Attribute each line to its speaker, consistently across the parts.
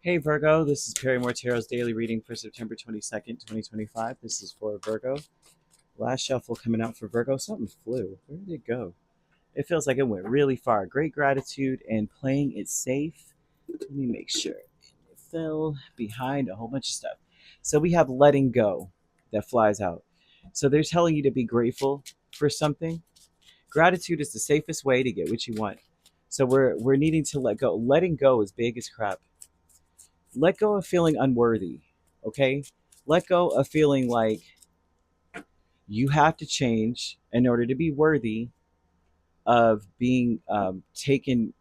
Speaker 1: Hey Virgo, this is Perrymore Tarot's daily reading for September 22nd, 2025. This is for Virgo. Last shuffle coming out for Virgo. Something flew. Where did it go? It feels like it went really far. Great gratitude and playing it safe. Let me make sure. It fell behind a whole bunch of stuff. So we have letting go that flies out. So they're telling you to be grateful for something. Gratitude is the safest way to get what you want. So we're needing to let go. Letting go is big as crap. Let go of feeling unworthy. Okay, let go of feeling like you have to change in order to be worthy of being taken.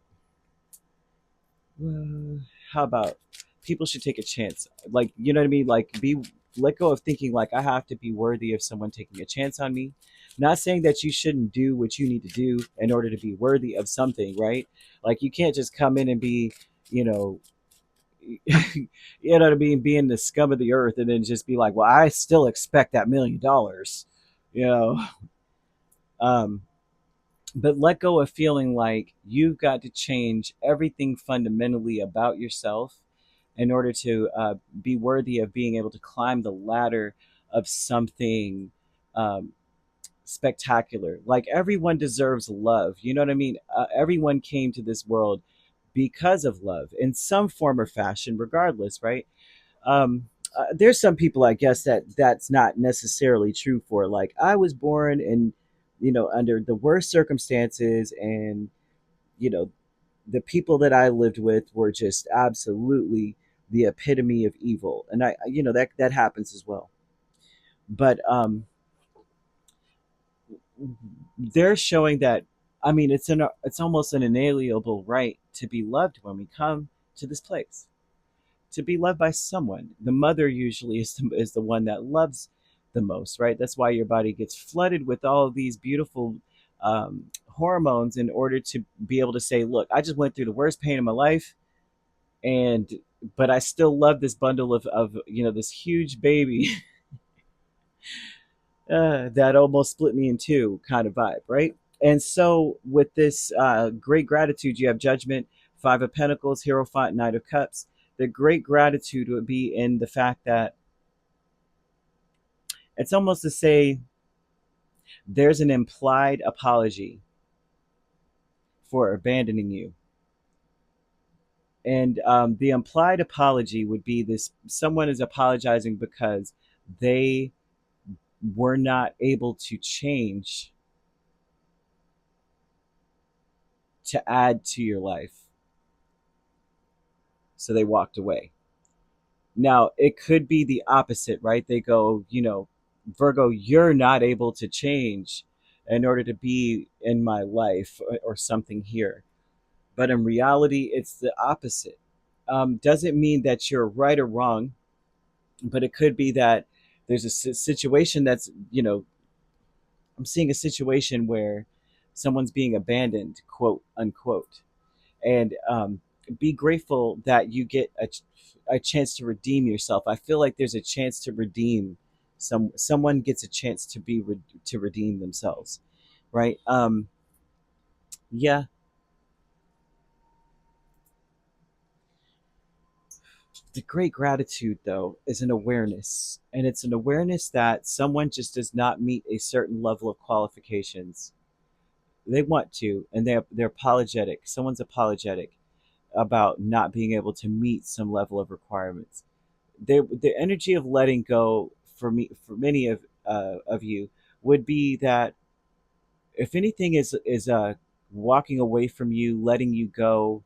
Speaker 1: How about people should take a chance, like, you know what I mean, like, be let go of thinking like I have to be worthy of someone taking a chance on me. Not saying that you shouldn't do what you need to do in order to be worthy of something, right? Like, you can't just come in and be, you know, you know what I mean, being the scum of the earth and then just be like, well, I still expect that $1 million, you know. Um, but let go of feeling like you've got to change everything fundamentally about yourself in order to be worthy of being able to climb the ladder of something um, spectacular. Like, everyone deserves love. You know what I mean? Everyone came to this world because of love in some form or fashion, regardless, right? There's some people, I guess, that's not necessarily true for. Like, I was born in, under the worst circumstances, and you know, the people that I lived with were just absolutely the epitome of evil, and that happens as well. But they're showing that, I mean, it's almost an inalienable right to be loved when we come to this place, to be loved by someone. The mother usually is the one that loves the most, right? That's why your body gets flooded with all of these beautiful hormones in order to be able to say, look, I just went through the worst pain of my life, and but I still love this bundle of this huge baby that almost split me in two kind of vibe, right? And so with this great gratitude, you have Judgment, Five of Pentacles, Hierophant, Knight of Cups. The great gratitude would be in the fact that it's almost to say there's an implied apology for abandoning you. And the implied apology would be this: someone is apologizing because they were not able to change to add to your life. So they walked away. Now, it could be the opposite, right? They go, Virgo, you're not able to change in order to be in my life, or something here. But in reality, it's the opposite. Doesn't mean that you're right or wrong, but it could be that there's a situation that's, I'm seeing a situation where someone's being abandoned, quote unquote. And be grateful that you get a chance to redeem yourself. I feel like there's a chance to redeem someone gets a chance to to redeem themselves, right? Yeah. The great gratitude, though, is an awareness, and it's an awareness that someone just does not meet a certain level of qualifications. They want to, and they're apologetic. Someone's apologetic about not being able to meet some level of requirements. The energy of letting go for many of you, would be that if anything is walking away from you, letting you go,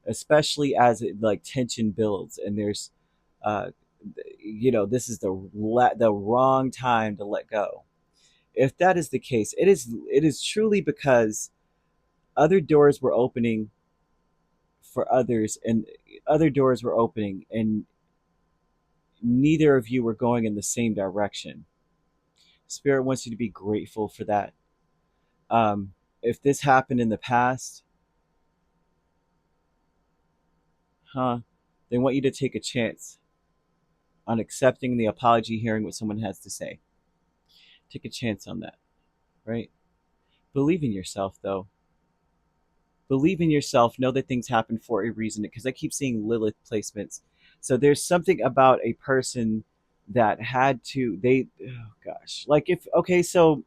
Speaker 1: especially as like tension builds and there's uh, this is the wrong time to let go. If that is the case, it is truly because other doors were opening for others, and other doors were opening, and neither of you were going in the same direction. Spirit wants you to be grateful for that. If this happened in the past, they want you to take a chance on accepting the apology, hearing what someone has to say. Take a chance on that, right? Believe in yourself, though. Believe in yourself. Know that things happen for a reason, because I keep seeing Lilith placements. So there's something about a person that had to, they, oh gosh, like if, okay, so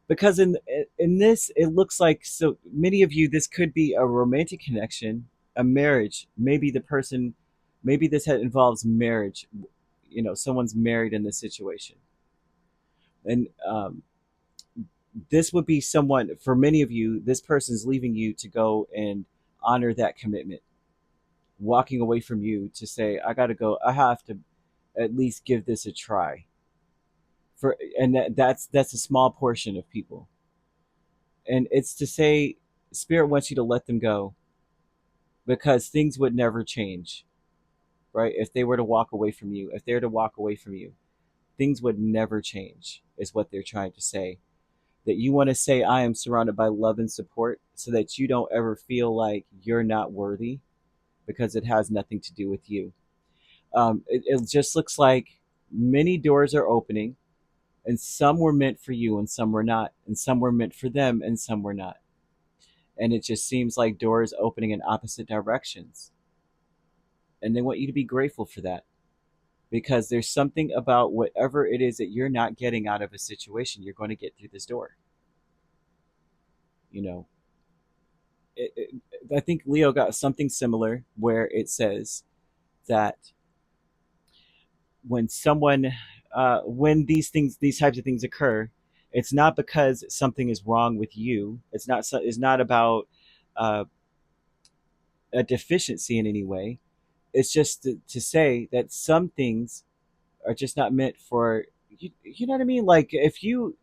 Speaker 1: because in this it looks like, so many of you, this could be a romantic connection, a marriage, maybe the person, maybe this involves marriage, someone's married in this situation. And this would be someone, for many of you, this person's leaving you to go and honor that commitment, walking away from you to say, I gotta go, I have to at least give this a try. And that's a small portion of people. And it's to say, spirit wants you to let them go, because things would never change, right? If they were to walk away from you, if they're to walk away from you, things would never change, is what they're trying to say. That you want to say, I am surrounded by love and support, so that you don't ever feel like you're not worthy, because it has nothing to do with you. It just looks like many doors are opening, and some were meant for you and some were not, and some were meant for them and some were not. And it just seems like doors opening in opposite directions. And they want you to be grateful for that, because there's something about whatever it is that you're not getting out of a situation, you're going to get through this door. You know, it, it, I think Leo got something similar where it says that when someone, when these types of things occur, it's not because something is wrong with you. It's not about uh, a deficiency in any way. It's just to say that some things are just not meant for you. You know what I mean? Like if you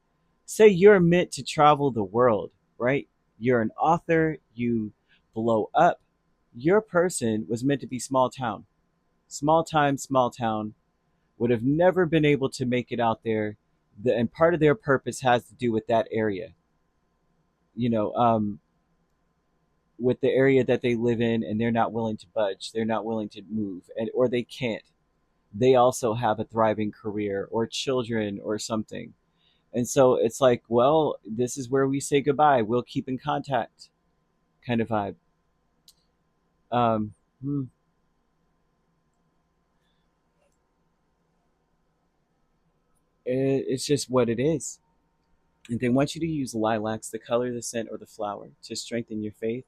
Speaker 1: say you're meant to travel the world, right? You're an author, you blow up. Your person was meant to be small town, small time, small town, would have never been able to make it out there. And part of their purpose has to do with that area, you know, with the area that they live in, and they're not willing to budge, they're not willing to move, or they can't. They also have a thriving career or children or something. And so it's like, well, this is where we say goodbye. We'll keep in contact, kind of vibe. Um, hmm, it's just what it is. And they want you to use lilacs, the color, the scent, or the flower, to strengthen your faith.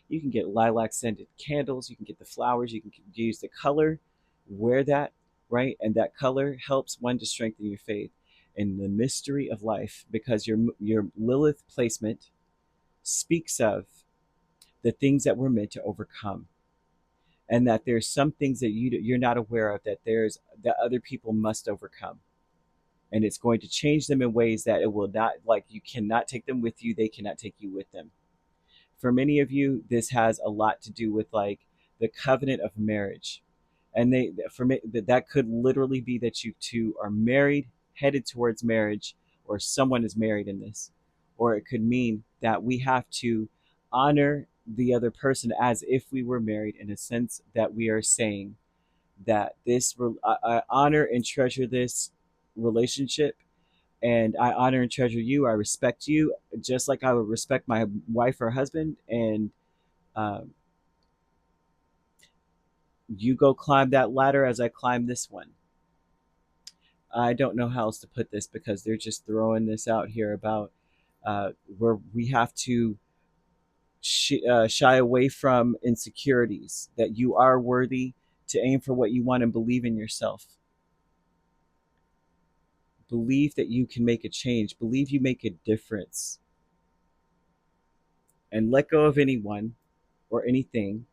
Speaker 1: You can get lilac scented candles. You can get the flowers. You can use the color. Wear that, right? And that color helps one to strengthen your faith in the mystery of life, because your Lilith placement speaks of the things that we're meant to overcome, and that there's some things that you're not aware of, that other people must overcome, and it's going to change them in ways that it will not, like, you cannot take them with you, they cannot take you with them. For many of you, this has a lot to do with like the covenant of marriage. And for me, that could literally be that you two are married, headed towards marriage, or someone is married in this. Or it could mean that we have to honor the other person as if we were married, in a sense that we are saying that I honor and treasure this relationship, and I honor and treasure you. I respect you just like I would respect my wife or husband. And um, you go climb that ladder as I climb this one. I don't know how else to put this, because they're just throwing this out here about where we have to shy away from insecurities, that you are worthy to aim for what you want and believe in yourself. Believe that you can make a change. Believe you make a difference. And let go of anyone or anything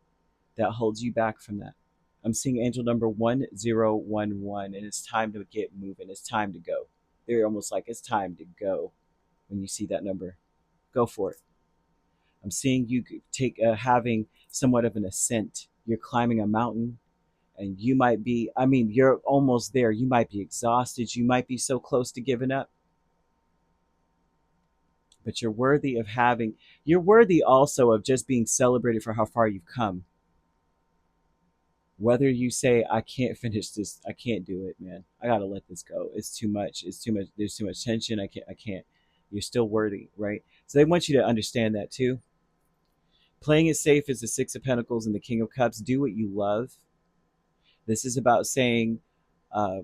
Speaker 1: that holds you back from that. I'm seeing angel number 1011, and it's time to get moving. It's time to go. They're almost like, it's time to go. When you see that number, go for it. I'm seeing you having somewhat of an ascent. You're climbing a mountain, and you might be, I mean, you're almost there. You might be exhausted. You might be so close to giving up. But you're worthy also of just being celebrated for how far you've come. Whether you say, I can't finish this, I can't do it, man, I gotta let this go, it's too much, there's too much tension, I can't, you're still worthy, right? So they want you to understand that too. Playing it safe is the Six of Pentacles and the King of Cups. Do what you love. This is about saying, uh,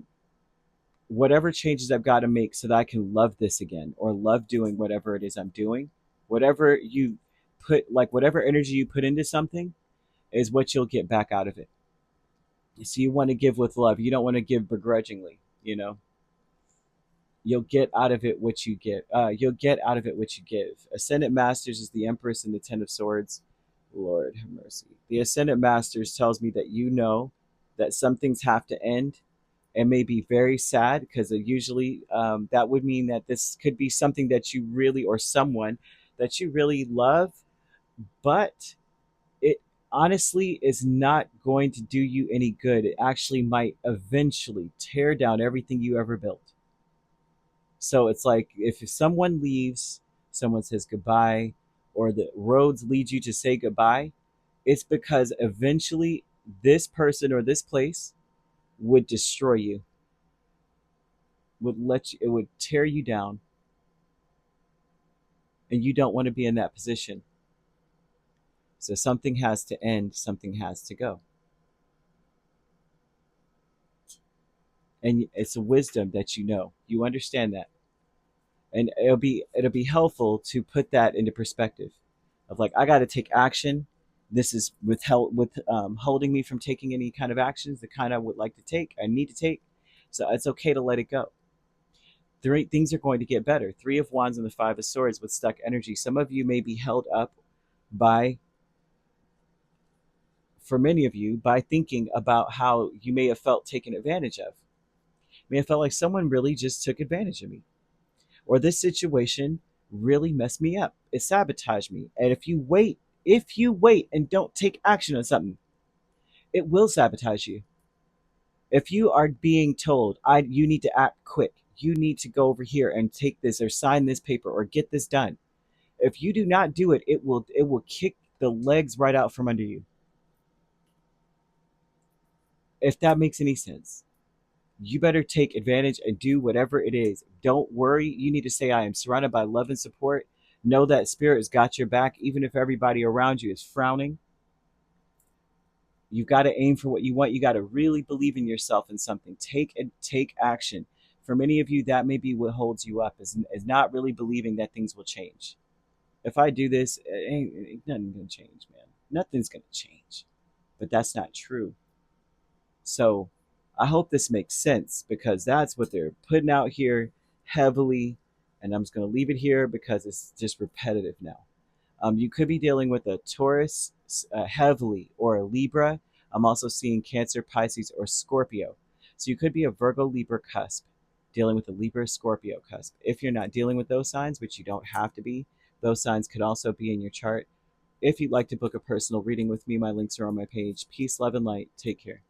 Speaker 1: whatever changes I've got to make so that I can love this again, or love doing whatever it is I'm doing. Whatever you put, like whatever energy you put into something, is what you'll get back out of it. So you want to give with love. You don't want to give begrudgingly. You'll get out of it what you get. You'll get out of it what you give. Ascendant Masters is the Empress and the Ten of Swords. Lord have mercy. The Ascendant Masters tells me that you know that some things have to end, and may be very sad, because usually that would mean that this could be something that you really, or someone that you really love, but it honestly is not going to do you any good. It actually might eventually tear down everything you ever built. So it's like if someone leaves, someone says goodbye, or the roads lead you to say goodbye, it's because eventually this person or this place would destroy you, it would tear you down, and you don't want to be in that position. So something has to end, something has to go. And it's a wisdom that you understand that. And it'll be helpful to put that into perspective of like, I got to take action. This is holding me from taking any kind of actions, the kind I would like to take, I need to take. So it's okay to let it go. Things are going to get better. Three of Wands and the Five of Swords with stuck energy. Some of you may be held up by, for many of you, by thinking about how you may have felt taken advantage of. You may have felt like someone really just took advantage of me, or this situation really messed me up. It sabotaged me. And if you wait and don't take action on something, it will sabotage you. If you are being told, you need to act quick, you need to go over here and take this or sign this paper or get this done. If you do not do it, it will kick the legs right out from under you. If that makes any sense. You better take advantage and do whatever it is. Don't worry. You need to say, I am surrounded by love and support. Know that spirit has got your back, even if everybody around you is frowning. You've got to aim for what you want. You got to really believe in yourself and something. Take action. For many of you, that may be what holds you up, is not really believing that things will change. If I do this, nothing's going to change, man. Nothing's going to change. But that's not true. So I hope this makes sense, because that's what they're putting out here heavily. And I'm just going to leave it here because it's just repetitive now. You could be dealing with a Taurus heavily, or a Libra. I'm also seeing Cancer, Pisces, or Scorpio. So you could be a Virgo, Libra cusp, dealing with a Libra, Scorpio cusp. If you're not dealing with those signs, which you don't have to be, those signs could also be in your chart. If you'd like to book a personal reading with me, my links are on my page. Peace, love, and light. Take care.